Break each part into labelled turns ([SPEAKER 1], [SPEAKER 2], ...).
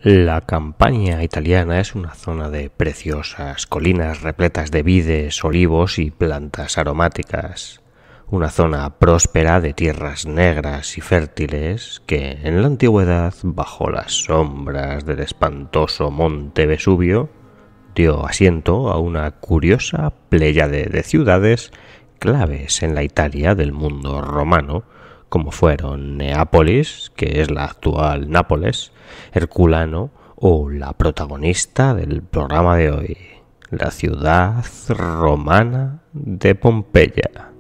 [SPEAKER 1] La Campania italiana es una zona de preciosas colinas repletas de vides, olivos y plantas aromáticas. Una zona próspera de tierras negras y fértiles que en la antigüedad, bajo las sombras del espantoso monte Vesubio, dio asiento a una curiosa pléyade de ciudades claves en la Italia del mundo romano, como fueron Neápolis, que es la actual Nápoles, Herculano o la protagonista del programa de hoy, la ciudad romana de Pompeya.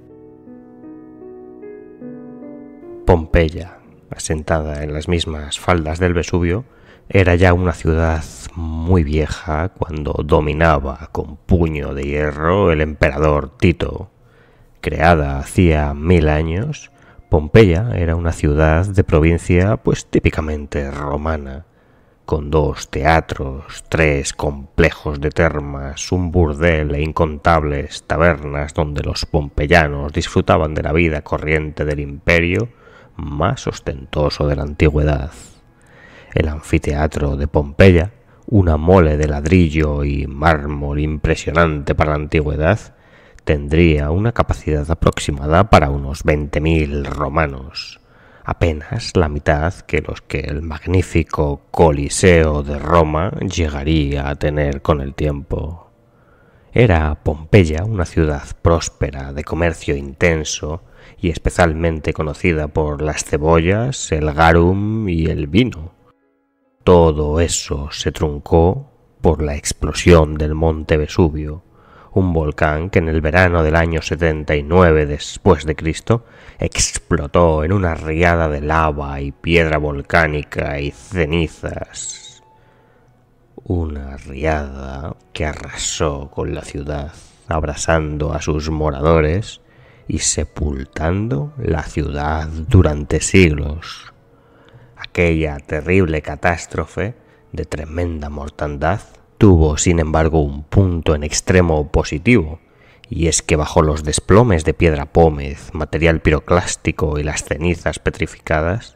[SPEAKER 1] Pompeya, asentada en las mismas faldas del Vesubio, era ya una ciudad muy vieja cuando dominaba con puño de hierro el emperador Tito. Creada hacía 1000 años, Pompeya era una ciudad de provincia pues típicamente romana, con 2 teatros, 3 complejos de termas, un burdel e incontables tabernas donde los pompeyanos disfrutaban de la vida corriente del imperio más ostentoso de la antigüedad. El anfiteatro de Pompeya, una mole de ladrillo y mármol impresionante para la antigüedad, tendría una capacidad aproximada para unos 20.000 romanos, apenas la mitad que los que el magnífico Coliseo de Roma llegaría a tener con el tiempo. Era Pompeya una ciudad próspera, de comercio intenso y especialmente conocida por las cebollas, el garum y el vino. Todo eso se truncó por la explosión del monte Vesubio, un volcán que en el verano del año 79 después de Cristo explotó en una riada de lava y piedra volcánica y cenizas. Una riada que arrasó con la ciudad, abrasando a sus moradores y sepultando la ciudad durante siglos. Aquella terrible catástrofe de tremenda mortandad tuvo, sin embargo, un punto en extremo positivo, y es que bajo los desplomes de piedra pómez, material piroclástico y las cenizas petrificadas,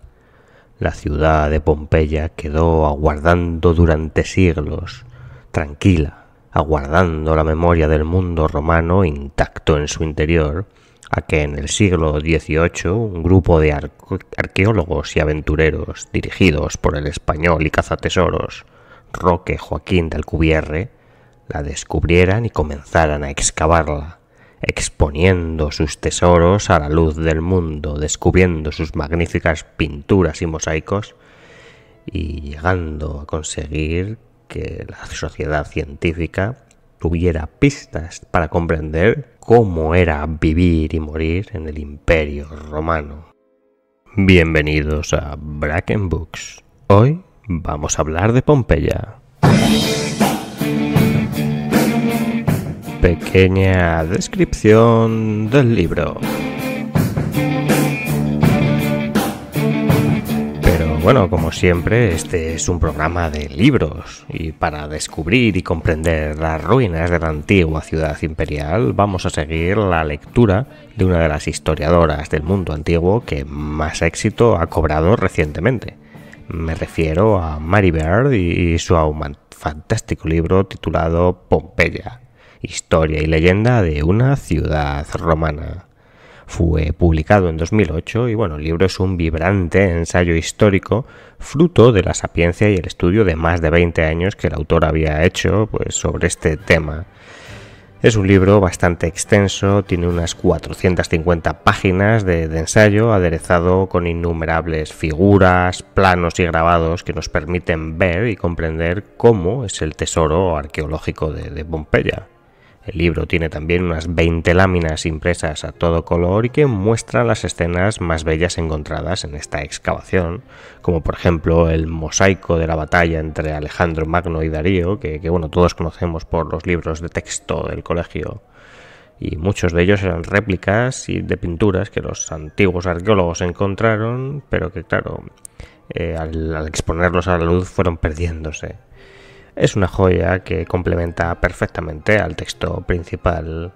[SPEAKER 1] la ciudad de Pompeya quedó aguardando durante siglos, tranquila, aguardando la memoria del mundo romano intacto en su interior, a que en el siglo XVIII un grupo de arqueólogos y aventureros, dirigidos por el español y cazatesoros Roque Joaquín de Alcubierre, la descubrieran y comenzaran a excavarla, exponiendo sus tesoros a la luz del mundo, descubriendo sus magníficas pinturas y mosaicos y llegando a conseguir que la sociedad científica tuviera pistas para comprender cómo era vivir y morir en el Imperio Romano. Bienvenidos a Bracken Books. Hoy vamos a hablar de Pompeya. Pequeña descripción del libro. Pero bueno, como siempre, este es un programa de libros y para descubrir y comprender las ruinas de la antigua ciudad imperial vamos a seguir la lectura de una de las historiadoras del mundo antiguo que más éxito ha cobrado recientemente. Me refiero a Mary Beard y su fantástico libro titulado Pompeya, historia y leyenda de una ciudad romana. Fue publicado en 2008 y bueno, el libro es un vibrante ensayo histórico fruto de la sapiencia y el estudio de más de 20 años que el autor había hecho pues, sobre este tema. Es un libro bastante extenso, tiene unas 450 páginas de ensayo aderezado con innumerables figuras, planos y grabados que nos permiten ver y comprender cómo es el tesoro arqueológico de Pompeya. El libro tiene también unas 20 láminas impresas a todo color y que muestran las escenas más bellas encontradas en esta excavación, como por ejemplo el mosaico de la batalla entre Alejandro Magno y Darío, que bueno, todos conocemos por los libros de texto del colegio, y muchos de ellos eran réplicas y de pinturas que los antiguos arqueólogos encontraron, pero que claro, al exponerlos a la luz fueron perdiéndose. Es una joya que complementa perfectamente al texto principal.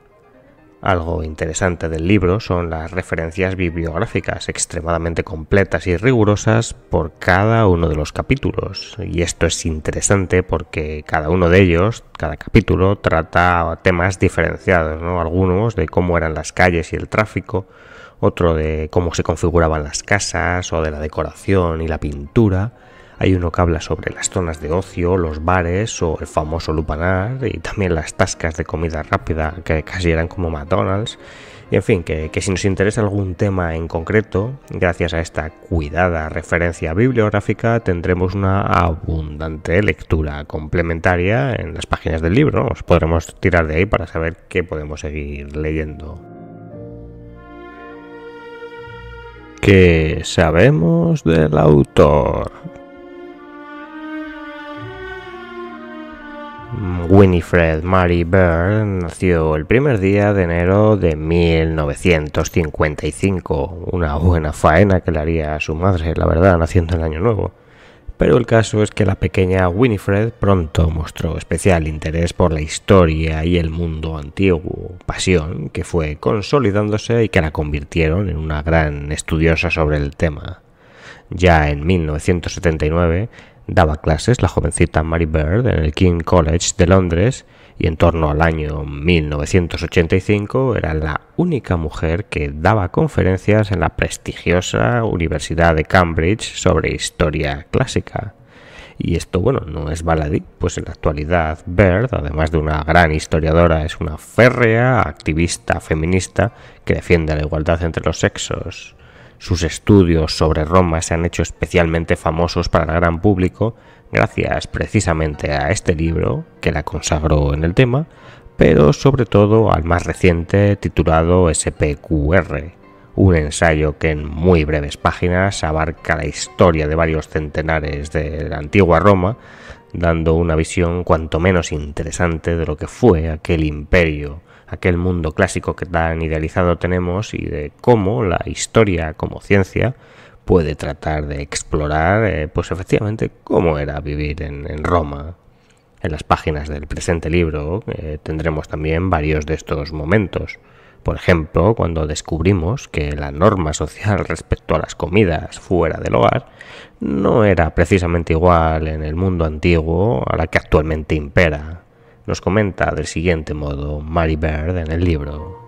[SPEAKER 1] Algo interesante del libro son las referencias bibliográficas extremadamente completas y rigurosas por cada uno de los capítulos. Y esto es interesante porque cada uno de ellos, cada capítulo, trata temas diferenciados, ¿no? Algunos de cómo eran las calles y el tráfico, otro de cómo se configuraban las casas o de la decoración y la pintura. Hay uno que habla sobre las zonas de ocio, los bares o el famoso lupanar y también las tascas de comida rápida que casi eran como McDonald's. Y en fin, que si nos interesa algún tema en concreto, gracias a esta cuidada referencia bibliográfica tendremos una abundante lectura complementaria en las páginas del libro, ¿no? Os podremos tirar de ahí para saber qué podemos seguir leyendo. ¿Qué sabemos del autor? Winifred Mary Bird nació el primer día de enero de 1955, una buena faena que le haría a su madre, la verdad, naciendo el año nuevo. Pero el caso es que la pequeña Winifred pronto mostró especial interés por la historia y el mundo antiguo, pasión que fue consolidándose y que la convirtieron en una gran estudiosa sobre el tema. Ya en 1979 daba clases la jovencita Mary Bird en el King's College de Londres y en torno al año 1985 era la única mujer que daba conferencias en la prestigiosa Universidad de Cambridge sobre historia clásica. Y esto, bueno, no es baladí, pues en la actualidad Bird, además de una gran historiadora, es una férrea activista feminista que defiende la igualdad entre los sexos. Sus estudios sobre Roma se han hecho especialmente famosos para el gran público gracias precisamente a este libro que la consagró en el tema, pero sobre todo al más reciente titulado SPQR, un ensayo que en muy breves páginas abarca la historia de varios centenares de la antigua Roma, dando una visión cuanto menos interesante de lo que fue aquel imperio, aquel mundo clásico que tan idealizado tenemos y de cómo la historia como ciencia puede tratar de explorar, pues efectivamente, cómo era vivir en Roma. En las páginas del presente libro tendremos también varios de estos momentos. Por ejemplo, cuando descubrimos que la norma social respecto a las comidas fuera del hogar no era precisamente igual en el mundo antiguo a la que actualmente impera. Nos comenta del siguiente modo Mary Bird en el libro.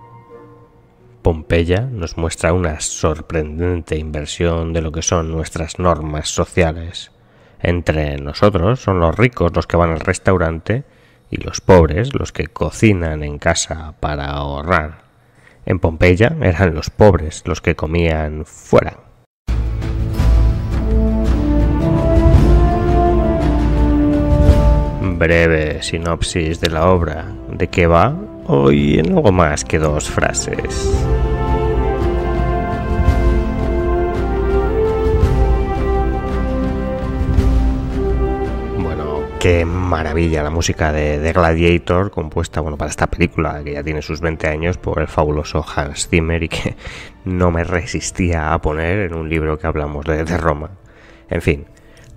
[SPEAKER 1] Pompeya nos muestra una sorprendente inversión de lo que son nuestras normas sociales. Entre nosotros son los ricos los que van al restaurante y los pobres los que cocinan en casa para ahorrar. En Pompeya eran los pobres los que comían fuera. Breve sinopsis de la obra. ¿De qué va? Hoy en algo más que 2 frases. Bueno, qué maravilla la música de Gladiator, compuesta para esta película que ya tiene sus 20 años por el fabuloso Hans Zimmer y que no me resistía a poner en un libro que hablamos de Roma. En fin,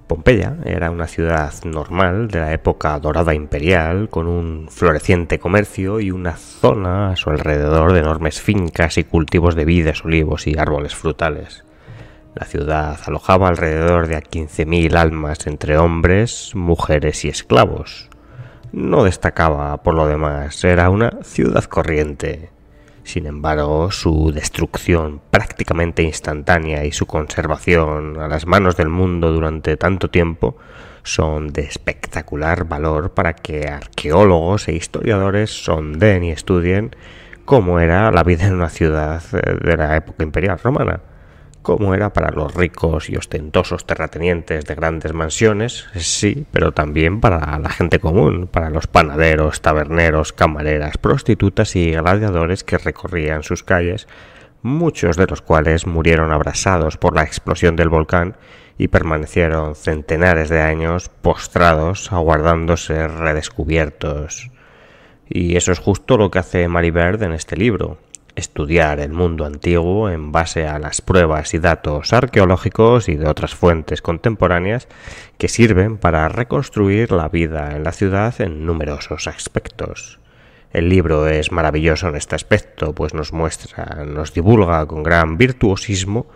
[SPEAKER 1] Pompeya era una ciudad normal de la época dorada imperial, con un floreciente comercio y una zona a su alrededor de enormes fincas y cultivos de vides, olivos y árboles frutales. La ciudad alojaba alrededor de 15.000 almas entre hombres, mujeres y esclavos. No destacaba por lo demás, era una ciudad corriente. Sin embargo, su destrucción prácticamente instantánea y su conservación a las manos del mundo durante tanto tiempo son de espectacular valor para que arqueólogos e historiadores sondeen y estudien cómo era la vida en una ciudad de la época imperial romana. Cómo era para los ricos y ostentosos terratenientes de grandes mansiones, sí, pero también para la gente común, para los panaderos, taberneros, camareras, prostitutas y gladiadores que recorrían sus calles, muchos de los cuales murieron abrasados por la explosión del volcán y permanecieron centenares de años postrados aguardando ser redescubiertos. Y eso es justo lo que hace Mary Bird en este libro. Estudiar el mundo antiguo en base a las pruebas y datos arqueológicos y de otras fuentes contemporáneas que sirven para reconstruir la vida en la ciudad en numerosos aspectos. El libro es maravilloso en este aspecto, pues nos divulga con gran virtuosismo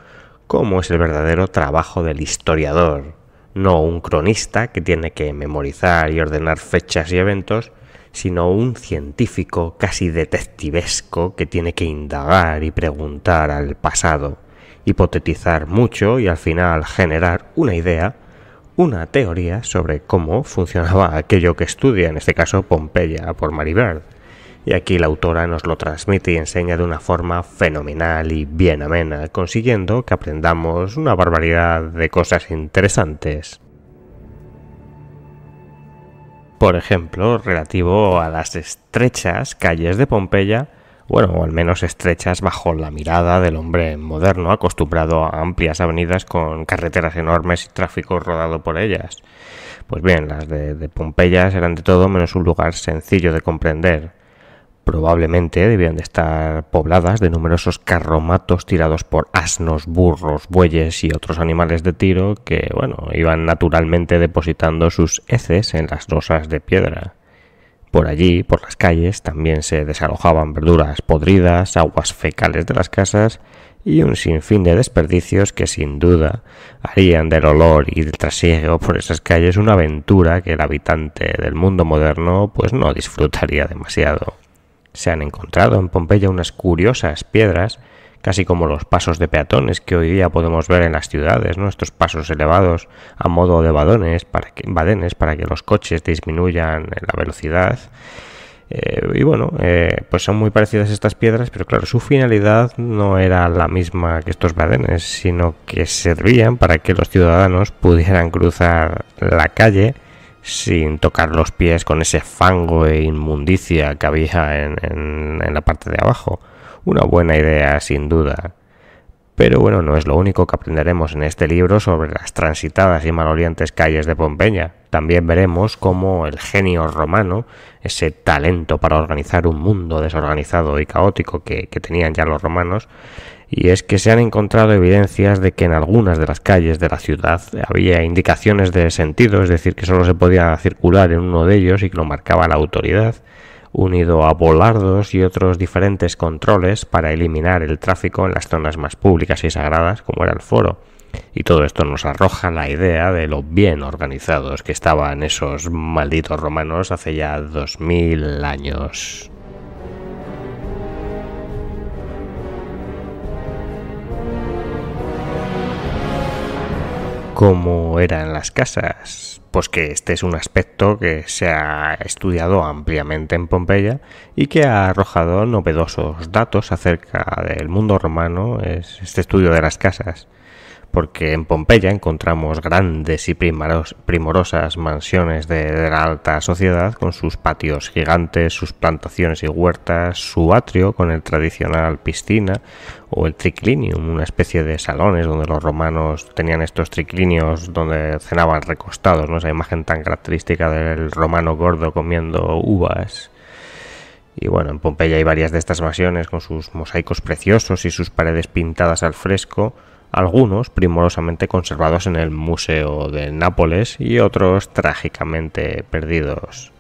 [SPEAKER 1] cómo es el verdadero trabajo del historiador, no un cronista que tiene que memorizar y ordenar fechas y eventos, sino un científico casi detectivesco que tiene que indagar y preguntar al pasado, hipotetizar mucho y al final generar una idea, una teoría sobre cómo funcionaba aquello que estudia, en este caso Pompeya por Maribert. Y aquí la autora nos lo transmite y enseña de una forma fenomenal y bien amena, consiguiendo que aprendamos una barbaridad de cosas interesantes. Por ejemplo, relativo a las estrechas calles de Pompeya, bueno, o al menos estrechas bajo la mirada del hombre moderno acostumbrado a amplias avenidas con carreteras enormes y tráfico rodado por ellas. Pues bien, las de Pompeya eran de todo menos un lugar sencillo de comprender. Probablemente debían de estar pobladas de numerosos carromatos tirados por asnos, burros, bueyes y otros animales de tiro que, bueno, iban naturalmente depositando sus heces en las losas de piedra. Por allí, por las calles, también se desalojaban verduras podridas, aguas fecales de las casas y un sinfín de desperdicios que sin duda harían del olor y del trasiego por esas calles una aventura que el habitante del mundo moderno pues no disfrutaría demasiado. Se han encontrado en Pompeya unas curiosas piedras, casi como los pasos de peatones que hoy día podemos ver en las ciudades, ¿no? Estos pasos elevados a modo de badenes para que los coches disminuyan la velocidad. Pues son muy parecidas estas piedras, pero claro, su finalidad no era la misma que estos badenes, sino que servían para que los ciudadanos pudieran cruzar la calle sin tocar los pies con ese fango e inmundicia que había en la parte de abajo. Una buena idea, sin duda. Pero bueno, no es lo único que aprenderemos en este libro sobre las transitadas y malolientes calles de Pompeya. También veremos cómo el genio romano, ese talento para organizar un mundo desorganizado y caótico que tenían ya los romanos, y es que se han encontrado evidencias de que en algunas de las calles de la ciudad había indicaciones de sentido, es decir, que solo se podía circular en uno de ellos y que lo marcaba la autoridad, unido a volardos y otros diferentes controles para eliminar el tráfico en las zonas más públicas y sagradas, como era el foro. Y todo esto nos arroja la idea de lo bien organizados que estaban esos malditos romanos hace ya 2000 años. ¿Cómo eran las casas? Pues que este es un aspecto que se ha estudiado ampliamente en Pompeya y que ha arrojado novedosos datos acerca del mundo romano, es este estudio de las casas. Porque en Pompeya encontramos grandes y primorosas mansiones de la alta sociedad con sus patios gigantes, sus plantaciones y huertas, su atrio con el tradicional piscina o el triclinium, una especie de salones donde los romanos tenían estos triclinios donde cenaban recostados, ¿no? Esa imagen tan característica del romano gordo comiendo uvas. Y bueno, en Pompeya hay varias de estas mansiones con sus mosaicos preciosos y sus paredes pintadas al fresco, algunos primorosamente conservados en el Museo de Nápoles y otros trágicamente perdidos.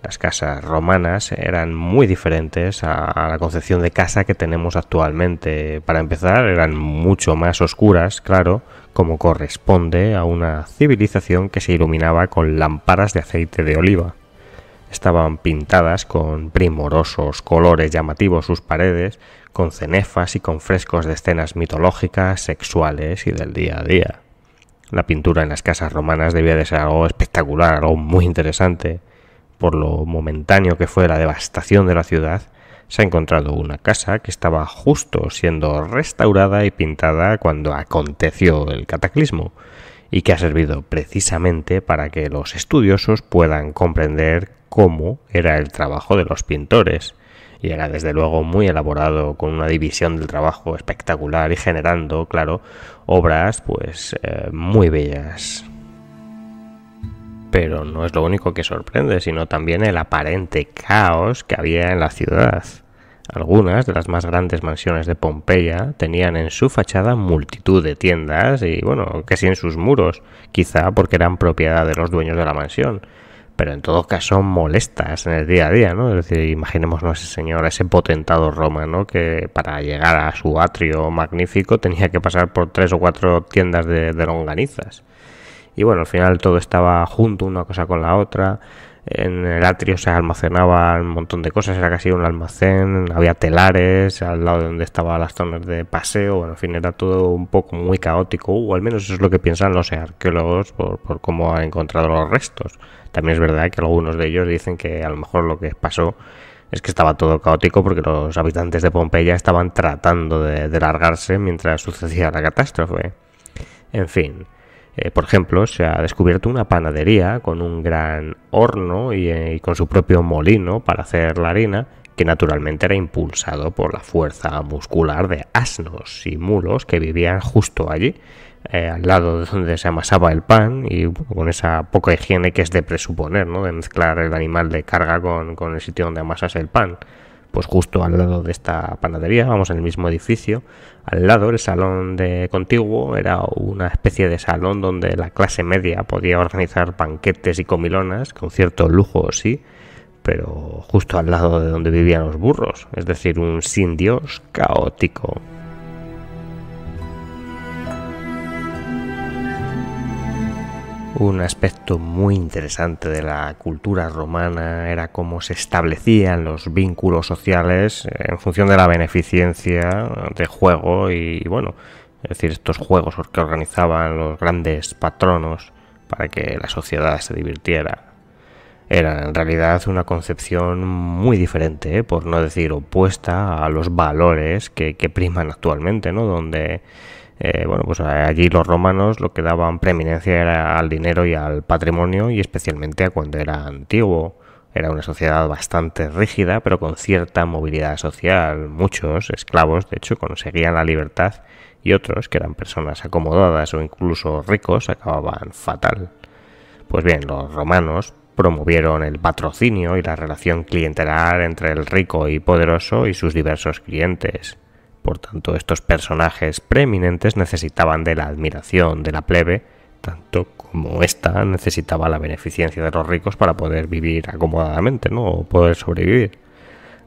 [SPEAKER 1] Las casas romanas eran muy diferentes a la concepción de casa que tenemos actualmente. Para empezar, eran mucho más oscuras, claro, como corresponde a una civilización que se iluminaba con lámparas de aceite de oliva. Estaban pintadas con primorosos colores llamativos sus paredes, con cenefas y con frescos de escenas mitológicas, sexuales y del día a día. La pintura en las casas romanas debía de ser algo espectacular, algo muy interesante. Por lo momentáneo que fue la devastación de la ciudad, se ha encontrado una casa que estaba justo siendo restaurada y pintada cuando aconteció el cataclismo, y que ha servido precisamente para que los estudiosos puedan comprender cómo era el trabajo de los pintores. Y era desde luego muy elaborado, con una división del trabajo espectacular y generando, claro, obras muy bellas. Pero no es lo único que sorprende, sino también el aparente caos que había en la ciudad. Algunas de las más grandes mansiones de Pompeya tenían en su fachada multitud de tiendas y, bueno, casi en sus muros, quizá porque eran propiedad de los dueños de la mansión. pero en todo caso molestas en el día a día, ¿no? Es decir, imaginémonos ese señor, ese potentado romano que para llegar a su atrio magnífico tenía que pasar por 3 o 4 tiendas de longanizas. Y bueno, al final todo estaba junto una cosa con la otra. En el atrio se almacenaba un montón de cosas, era casi un almacén, había telares al lado de donde estaban las zonas de paseo, bueno, en fin, era todo un poco muy caótico, o al menos eso es lo que piensan los arqueólogos por cómo han encontrado los restos. También es verdad que algunos de ellos dicen que a lo mejor lo que pasó es que estaba todo caótico porque los habitantes de Pompeya estaban tratando de largarse mientras sucedía la catástrofe. En fin. Por ejemplo, se ha descubierto una panadería con un gran horno y con su propio molino para hacer la harina, que naturalmente era impulsado por la fuerza muscular de asnos y mulos que vivían justo allí, al lado de donde se amasaba el pan, y con esa poca higiene que es de presuponer, ¿no? De mezclar el animal de carga con el sitio donde amasas el pan. Pues justo al lado de esta panadería, vamos, en el mismo edificio, al lado el salón de contiguo era una especie de salón donde la clase media podía organizar banquetes y comilonas con cierto lujo, sí, pero justo al lado de donde vivían los burros, es decir, un sin Dios caótico. Un aspecto muy interesante de la cultura romana era cómo se establecían los vínculos sociales en función de la beneficencia de juego y bueno, es decir, estos juegos que organizaban los grandes patronos para que la sociedad se divirtiera. Era en realidad una concepción muy diferente, por no decir opuesta a los valores que priman actualmente, ¿no? Donde bueno, pues allí los romanos lo que daban preeminencia era al dinero y al patrimonio, y especialmente a cuando era antiguo. Era una sociedad bastante rígida, pero con cierta movilidad social. Muchos esclavos, de hecho, conseguían la libertad, y otros, que eran personas acomodadas o incluso ricos, acababan fatal. Pues bien, los romanos promovieron el patrocinio y la relación clientelar entre el rico y poderoso y sus diversos clientes. Por tanto, estos personajes preeminentes necesitaban de la admiración de la plebe, tanto como ésta necesitaba la beneficencia de los ricos para poder vivir acomodadamente, ¿no? O poder sobrevivir.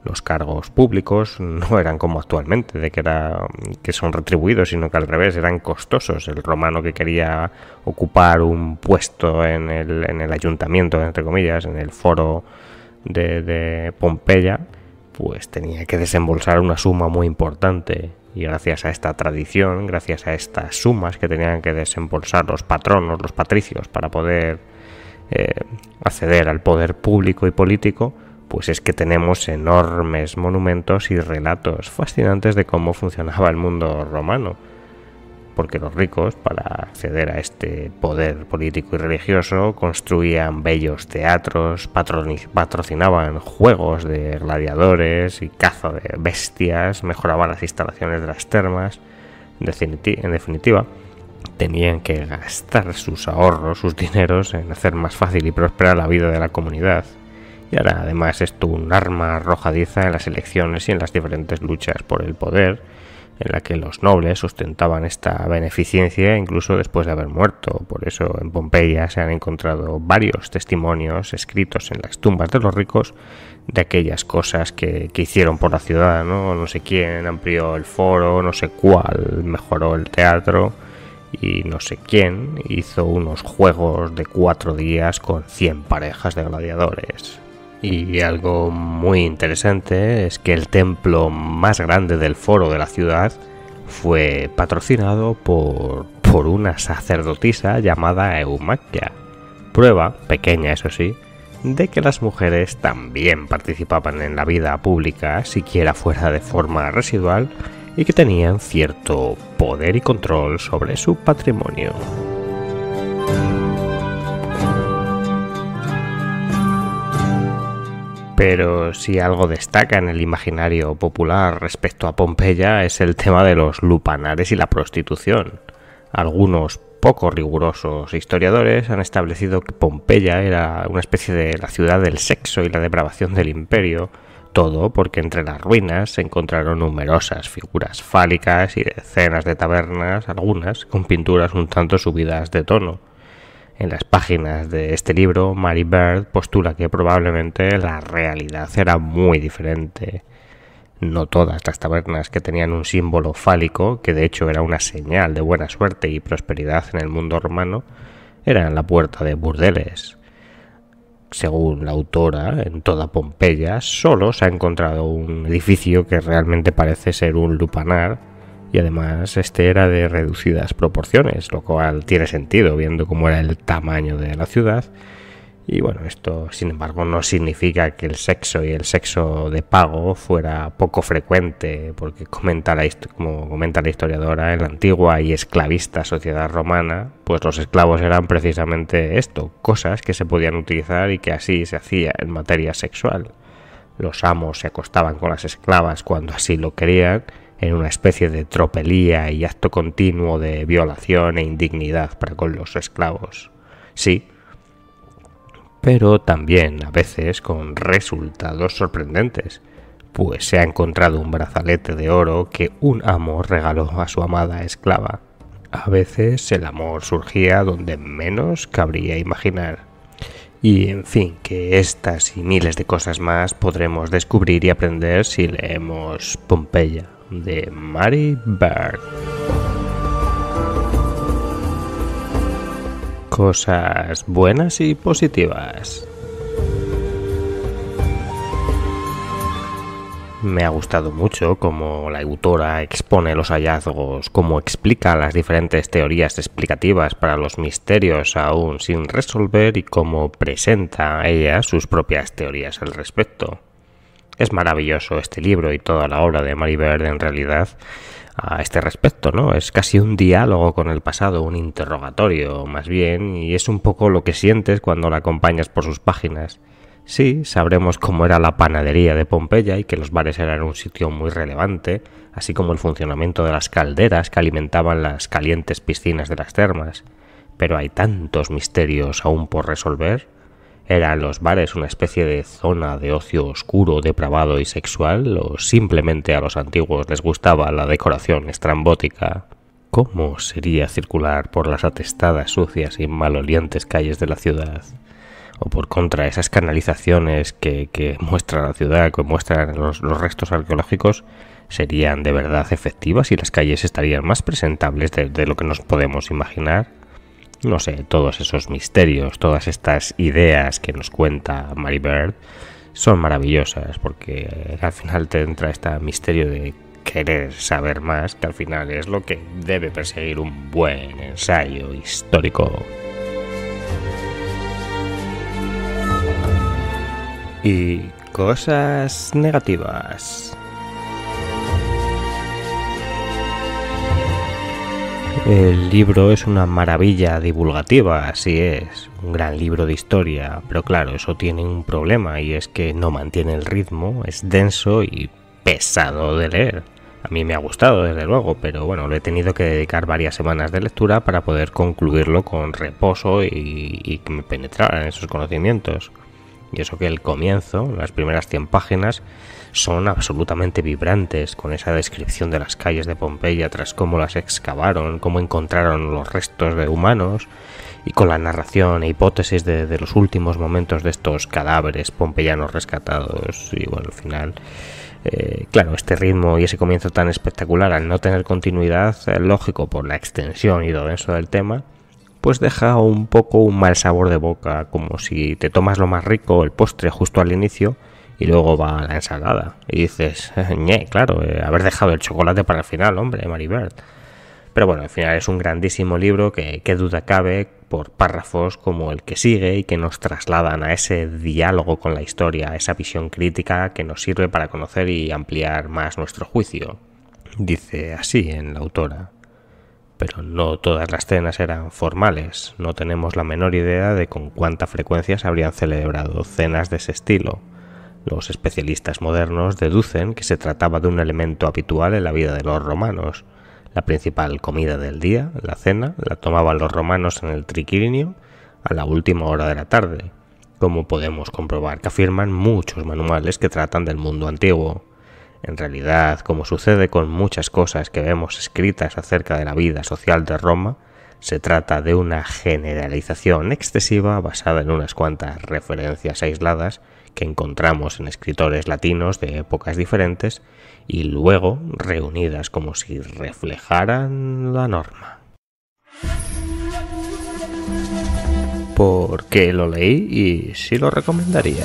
[SPEAKER 1] Los cargos públicos no eran como actualmente, de que son retribuidos, sino que al revés, eran costosos. El romano que quería ocupar un puesto en el ayuntamiento, entre comillas, en el foro de Pompeya, pues tenía que desembolsar una suma muy importante, y gracias a esta tradición, gracias a estas sumas que tenían que desembolsar los patronos, los patricios, para poder acceder al poder público y político, pues es que tenemos enormes monumentos y relatos fascinantes de cómo funcionaba el mundo romano. Porque los ricos, para acceder a este poder político y religioso, construían bellos teatros, patrocinaban juegos de gladiadores y caza de bestias, mejoraban las instalaciones de las termas. En definitiva, tenían que gastar sus ahorros, sus dineros, en hacer más fácil y próspera la vida de la comunidad. Y ahora, además, esto un arma arrojadiza en las elecciones y en las diferentes luchas por el poder, en la que los nobles ostentaban esta beneficencia incluso después de haber muerto. Por eso en Pompeya se han encontrado varios testimonios escritos en las tumbas de los ricos de aquellas cosas que hicieron por la ciudad, ¿no? No sé quién amplió el foro, no sé cuál mejoró el teatro, y no sé quién hizo unos juegos de 4 días con 100 parejas de gladiadores. Y algo muy interesante es que el templo más grande del foro de la ciudad fue patrocinado por una sacerdotisa llamada Eumaquia. Prueba, pequeña eso sí, de que las mujeres también participaban en la vida pública, siquiera fuera de forma residual, y que tenían cierto poder y control sobre su patrimonio. Pero si algo destaca en el imaginario popular respecto a Pompeya es el tema de los lupanares y la prostitución. Algunos poco rigurosos historiadores han establecido que Pompeya era una especie de la ciudad del sexo y la depravación del imperio, todo porque entre las ruinas se encontraron numerosas figuras fálicas y decenas de tabernas, algunas con pinturas un tanto subidas de tono. En las páginas de este libro, Mary Beard postula que probablemente la realidad era muy diferente. No todas las tabernas que tenían un símbolo fálico, que de hecho era una señal de buena suerte y prosperidad en el mundo romano, eran la puerta de burdeles. Según la autora, en toda Pompeya solo se ha encontrado un edificio que realmente parece ser un lupanar, y además este era de reducidas proporciones, lo cual tiene sentido viendo cómo era el tamaño de la ciudad. Y bueno, esto sin embargo no significa que el sexo y el sexo de pago fuera poco frecuente, porque como comenta la historiadora, en la antigua y esclavista sociedad romana, pues los esclavos eran precisamente esto, cosas que se podían utilizar y que así se hacía en materia sexual. Los amos se acostaban con las esclavas cuando así lo querían, en una especie de tropelía y acto continuo de violación e indignidad para con los esclavos. Sí, pero también a veces con resultados sorprendentes, pues se ha encontrado un brazalete de oro que un amo regaló a su amada esclava. A veces el amor surgía donde menos cabría imaginar. Y en fin, que estas y miles de cosas más podremos descubrir y aprender si leemos Pompeya, de Mary Beard. Cosas buenas y positivas. Me ha gustado mucho cómo la autora expone los hallazgos, cómo explica las diferentes teorías explicativas para los misterios aún sin resolver y cómo presenta ella sus propias teorías al respecto. Es maravilloso este libro y toda la obra de Mary Beard en realidad a este respecto, ¿no? Es casi un diálogo con el pasado, un interrogatorio más bien, y es un poco lo que sientes cuando la acompañas por sus páginas. Sí, sabremos cómo era la panadería de Pompeya y que los bares eran un sitio muy relevante, así como el funcionamiento de las calderas que alimentaban las calientes piscinas de las termas. Pero hay tantos misterios aún por resolver. ¿Eran los bares una especie de zona de ocio oscuro, depravado y sexual, o simplemente a los antiguos les gustaba la decoración estrambótica? ¿Cómo sería circular por las atestadas, sucias y malolientes calles de la ciudad? O por contra, esas canalizaciones que muestra la ciudad, que muestran los restos arqueológicos, ¿serían de verdad efectivas y las calles estarían más presentables de lo que nos podemos imaginar? No sé, todos esos misterios, todas estas ideas que nos cuenta Mary Beard son maravillosas, porque al final te entra este misterio de querer saber más, que al final es lo que debe perseguir un buen ensayo histórico. Y cosas negativas. El libro es una maravilla divulgativa, así es, un gran libro de historia, pero claro, eso tiene un problema y es que no mantiene el ritmo, es denso y pesado de leer. A mí me ha gustado, desde luego, pero bueno, le he tenido que dedicar varias semanas de lectura para poder concluirlo con reposo y que me penetraran esos conocimientos. Y eso que el comienzo, las primeras 100 páginas, son absolutamente vibrantes, con esa descripción de las calles de Pompeya tras cómo las excavaron, cómo encontraron los restos de humanos, y con la narración e hipótesis de los últimos momentos de estos cadáveres pompeyanos rescatados. Y bueno, al final, claro, este ritmo y ese comienzo tan espectacular, al no tener continuidad, lógico por la extensión y lo denso del tema, pues deja un poco un mal sabor de boca, como si te tomas lo más rico, el postre justo al inicio, y luego va la ensalada. Y dices, claro, haber dejado el chocolate para el final, hombre, Mary Beard. Pero bueno, al final es un grandísimo libro que qué duda cabe por párrafos como el que sigue y que nos trasladan a ese diálogo con la historia, a esa visión crítica que nos sirve para conocer y ampliar más nuestro juicio. Dice así en la autora. Pero no todas las cenas eran formales, no tenemos la menor idea de con cuánta frecuencia se habrían celebrado cenas de ese estilo. Los especialistas modernos deducen que se trataba de un elemento habitual en la vida de los romanos. La principal comida del día, la cena, la tomaban los romanos en el triquilinio a la última hora de la tarde, como podemos comprobar que afirman muchos manuales que tratan del mundo antiguo. En realidad, como sucede con muchas cosas que vemos escritas acerca de la vida social de Roma, Se trata de una generalización excesiva basada en unas cuantas referencias aisladas que encontramos en escritores latinos de épocas diferentes y luego reunidas como si reflejaran la norma. ¿Por qué lo leí y si lo recomendaría?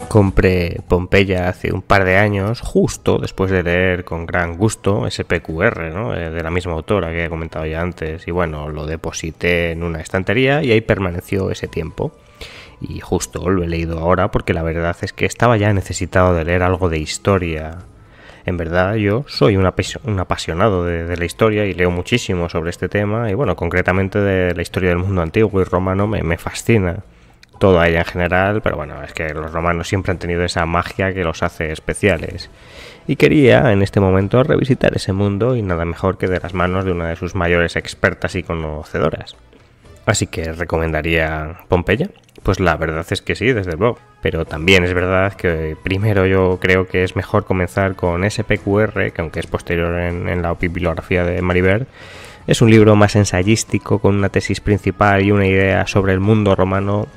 [SPEAKER 1] Compré Pompeya hace un par de años, justo después de leer con gran gusto SPQR, ¿no? De la misma autora que he comentado ya antes, y bueno, lo deposité en una estantería y ahí permaneció ese tiempo. Y justo lo he leído ahora porque la verdad es que estaba ya necesitado de leer algo de historia. En verdad yo soy un apasionado de la historia y leo muchísimo sobre este tema y bueno, concretamente de la historia del mundo antiguo y romano me fascina. Toda ella en general, pero bueno, es que los romanos siempre han tenido esa magia que los hace especiales. Y quería, en este momento, revisitar ese mundo y nada mejor que de las manos de una de sus mayores expertas y conocedoras. Así que recomendaría Pompeya. Pues la verdad es que sí, desde luego. Pero también es verdad que primero yo creo que es mejor comenzar con SPQR, que aunque es posterior en la bibliografía de Maribert, es un libro más ensayístico con una tesis principal y una idea sobre el mundo romano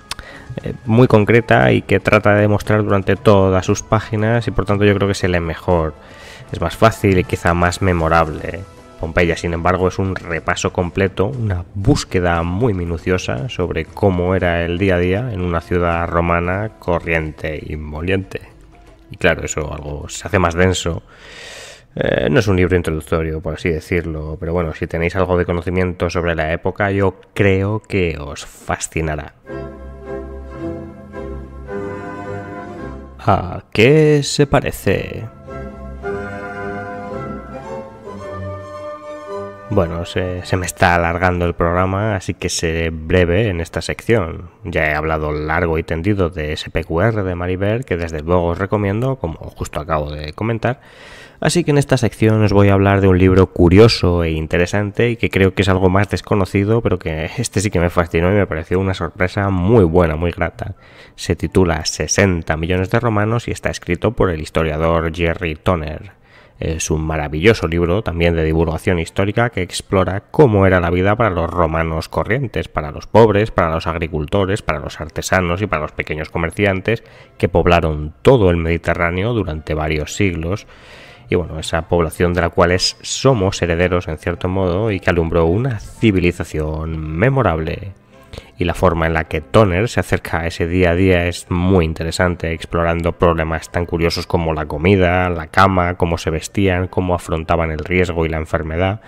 [SPEAKER 1] muy concreta y que trata de demostrar durante todas sus páginas y por tanto yo creo que se lee mejor, es más fácil y quizá más memorable. Pompeya, sin embargo, es un repaso completo, una búsqueda muy minuciosa sobre cómo era el día a día en una ciudad romana corriente y moliente. Y claro, eso algo se hace más denso. No es un libro introductorio, por así decirlo, pero bueno, si tenéis algo de conocimiento sobre la época, yo creo que os fascinará. ¿A qué se parece? Bueno, se me está alargando el programa, así que seré breve en esta sección. Ya he hablado largo y tendido de SPQR de Maribert, que desde luego os recomiendo, como justo acabo de comentar. Así que en esta sección os voy a hablar de un libro curioso e interesante y que creo que es algo más desconocido, pero que este sí que me fascinó y me pareció una sorpresa muy buena, muy grata. Se titula 60 millones de romanos y está escrito por el historiador Jerry Toner. Es un maravilloso libro también de divulgación histórica que explora cómo era la vida para los romanos corrientes, para los pobres, para los agricultores, para los artesanos y para los pequeños comerciantes que poblaron todo el Mediterráneo durante varios siglos. Y bueno, esa población de la cual somos herederos en cierto modo y que alumbró una civilización memorable. Y la forma en la que Toner se acerca a ese día a día es muy interesante, explorando problemas tan curiosos como la comida, la cama, cómo se vestían, cómo afrontaban el riesgo y la enfermedad,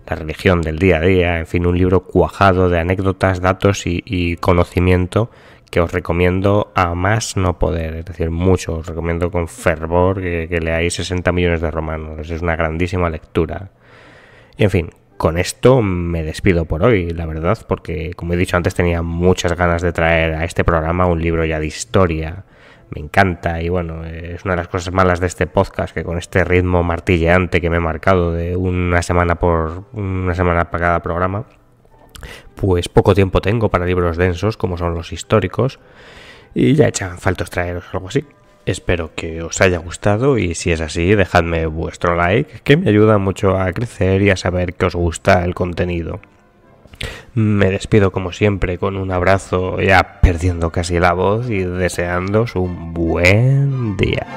[SPEAKER 1] la religión del día a día, en fin, un libro cuajado de anécdotas, datos y conocimiento que os recomiendo a más no poder, es decir, mucho, os recomiendo con fervor que leáis 60 millones de romanos, es una grandísima lectura. Y en fin, con esto me despido por hoy, la verdad, porque como he dicho antes tenía muchas ganas de traer a este programa un libro ya de historia. Me encanta y bueno, es una de las cosas malas de este podcast, que con este ritmo martilleante que me he marcado de una semana para cada programa, pues poco tiempo tengo para libros densos como son los históricos y ya echan falta traeros algo así. Espero que os haya gustado y si es así, dejadme vuestro like, que me ayuda mucho a crecer y a saber que os gusta el contenido. Me despido como siempre con un abrazo, ya perdiendo casi la voz y deseándoos un buen día.